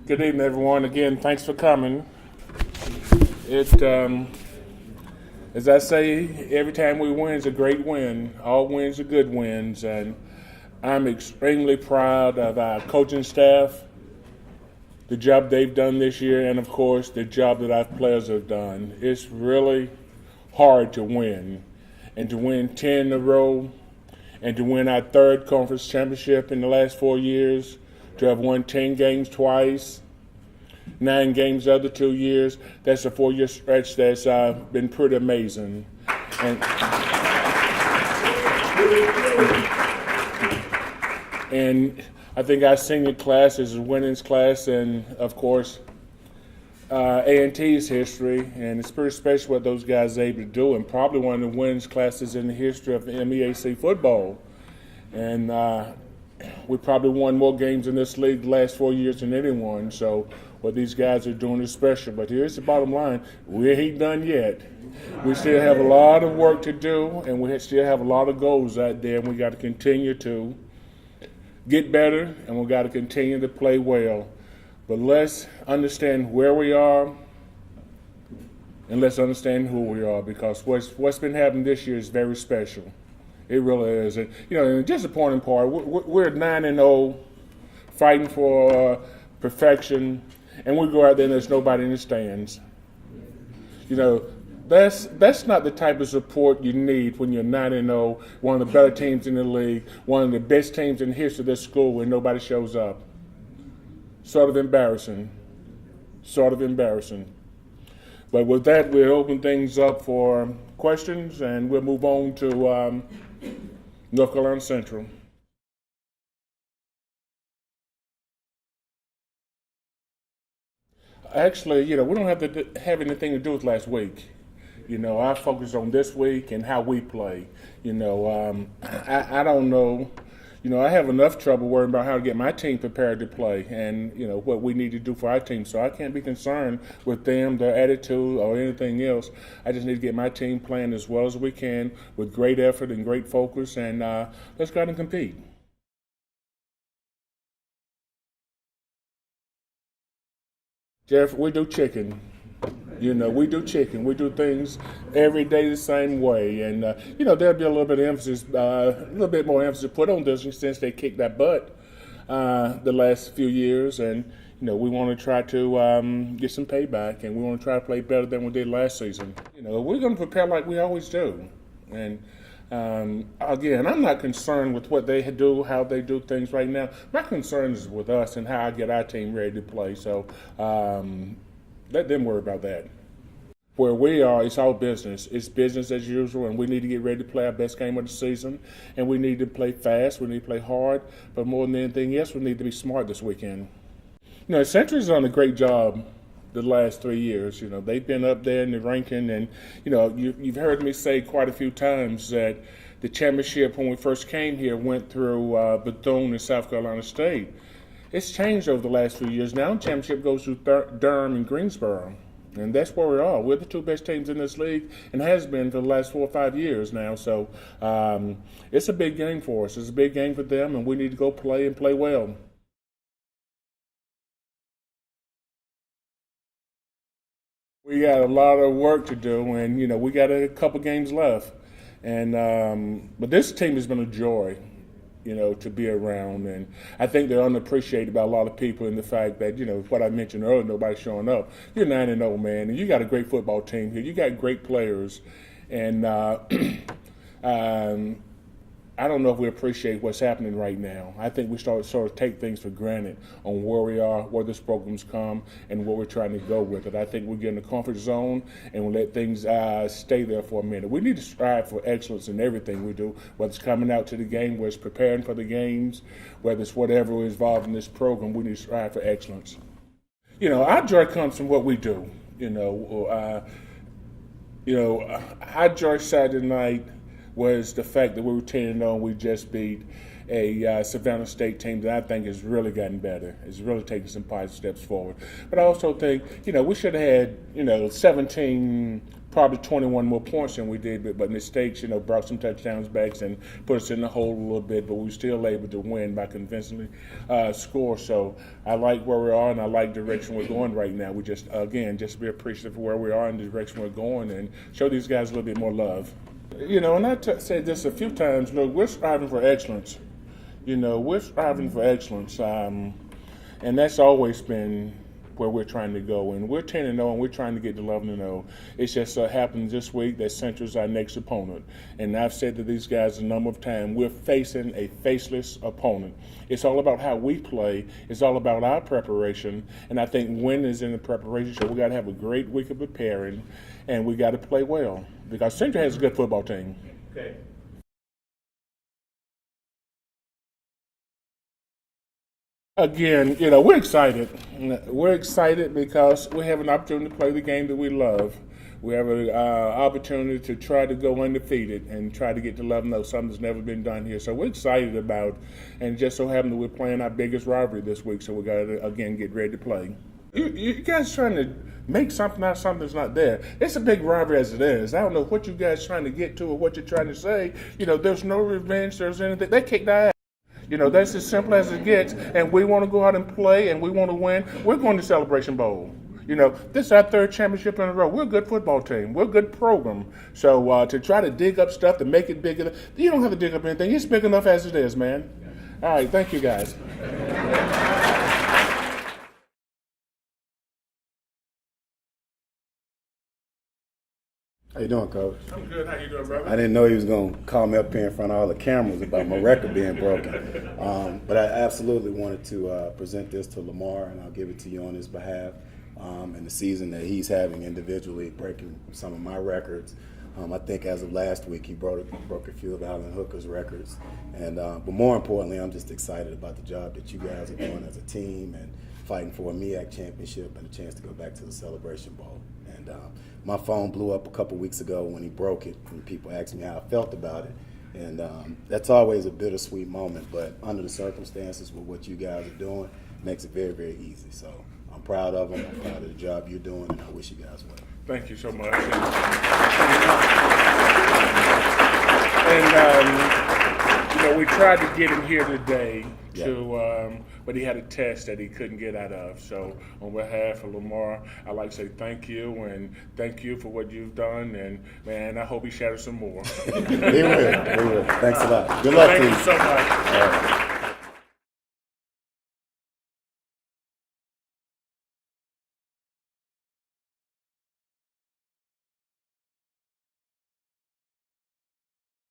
Good evening, everyone. Again, thanks for coming. It, as I say, every time we win is a great win. All wins are good wins, and I'm extremely proud of our coaching staff, the job they've done this year, and of course, the job that our players have done. It's really hard to win, and to win 10 in a row, and to win our third conference championship in the last 4 years, to have won 10 games twice, 9 games the other 2 years. That's a 4-year stretch that's been pretty amazing. And I think our senior class is a winnings class, and of course, A&T's history, and it's pretty special what those guys are able to do, and probably one of the winnings classes in the history of the MEAC football. And we probably won more games in this league the last 4 years than anyone. So what these guys are doing is special. But here's the bottom line: we ain't done yet. We still have a lot of work to do, and we still have a lot of goals out there. And we got to continue to get better, and we got to continue to play well. But let's understand where we are, and let's understand who we are, because what's been happening this year is very special. It really is. And, the disappointing part, we're 9-0, fighting for perfection, and we go out there and there's nobody in the stands. That's not the type of support you need when you're 9-0, one of the better teams in the league, one of the best teams in the history of this school, and nobody shows up. Sort of embarrassing. But with that, we'll open things up for questions, and we'll move on to North Carolina Central. Actually, we don't have to have anything to do with last week. I focus on this week and how we play. I don't know. I have enough trouble worrying about how to get my team prepared to play and, what we need to do for our team. So I can't be concerned with them, their attitude, or anything else. I just need to get my team playing as well as we can with great effort and great focus, and let's go out and compete. Jeff, we do chicken. We do chicken. We do things every day the same way. And, there'll be a little bit of emphasis, a little bit more emphasis put on this since they kicked that butt the last few years. And, we want to try to get some payback, and we want to try to play better than we did last season. We're going to prepare like we always do. And, again, I'm not concerned with what they do, how they do things right now. My concern is with us and how I get our team ready to play. So, let them worry about that. Where we are, it's all business. It's business as usual, and we need to get ready to play our best game of the season. And we need to play fast. We need to play hard. But more than anything else, we need to be smart this weekend. Century's done a great job the last 3 years. They've been up there in the ranking, and you've heard me say quite a few times that the championship when we first came here went through Bethune and South Carolina State. It's changed over the last few years. Now the championship goes through Durham and Greensboro, and that's where we are. We're the two best teams in this league, and has been for the last 4 or 5 years now. So it's a big game for us. It's a big game for them, and we need to go play and play well. We got a lot of work to do, and we got a couple games left. And but this team has been a joy, to be around. And I think they're unappreciated by a lot of people in the fact that, what I mentioned earlier, nobody's showing up. You're 9-0, man, and you got a great football team here. You got great players. And I don't know if we appreciate what's happening right now. I think we sort of take things for granted on where we are, where this program's come, and where we're trying to go with it. I think we get in the comfort zone and we let things stay there for a minute. We need to strive for excellence in everything we do, whether it's coming out to the game, whether it's preparing for the games, whether it's whatever is involved in this program. We need to strive for excellence. Our joy comes from what we do. Our joy Saturday night was the fact that we were 10-0, we just beat a Savannah State team that I think has really gotten better. It's really taken some positive steps forward. But I also think, we should have had, 17, probably 21 more points than we did, but mistakes, brought some touchdowns back and put us in the hole a little bit, but we were still able to win by convincingly score. So I like where we are, and I like the direction we're going right now. We just be appreciative of where we are and the direction we're going, and show these guys a little bit more love. And I said this a few times, look, we're striving for excellence. We're striving for excellence, and that's always been where we're trying to go. And we're 10-0, and we're trying to get to 11-0. It just happened this week that Central's our next opponent. And I've said to these guys a number of times, we're facing a faceless opponent. It's all about how we play. It's all about our preparation. And I think winning is in the preparation. So we got to have a great week of preparing, and we got to play well because Central has a good football team. Okay. Again, we're excited. We're excited because we have an opportunity to play the game that we love. We have an opportunity to try to go undefeated and try to get to 11-0, something that's never been done here. So we're excited about, and just so happen that we're playing our biggest rivalry this week, so we got to, again, get ready to play. You guys trying to make something out of something that's not there. It's a big rivalry as it is. I don't know what you guys trying to get to or what you're trying to say. There's no revenge, there's anything. They kicked our ass. That's as simple as it gets, and we want to go out and play, and we want to win. We're going to Celebration Bowl. This is our third championship in a row. We're a good football team. We're a good program. So to try to dig up stuff to make it bigger, you don't have to dig up anything. It's big enough as it is, man. All right, thank you, guys. How you doing, Coach? I'm good. How you doing, brother? I didn't know he was going to call me up here in front of all the cameras about my record being broken. But I absolutely wanted to present this to Lamar, and I'll give it to you on his behalf. And the season that he's having individually, breaking some of my records. I think as of last week, he broke a few of Alan Hooker's records. But more importantly, I'm just excited about the job that you guys are doing as a team and fighting for a MEAC championship and a chance to go back to the Celebration Bowl. And my phone blew up a couple weeks ago when he broke it, and people asked me how I felt about it. And that's always a bittersweet moment, but under the circumstances with what you guys are doing, makes it very, very easy. So I'm proud of him. I'm proud of the job you're doing, and I wish you guys well. Thank you so much. We tried to get him here today but he had a test that he couldn't get out of. So on behalf of Lamar, I'd like to say thank you, and thank you for what you've done. And man, I hope he shatters some more. He will. Thanks a lot. Good luck to you. Thank you so much.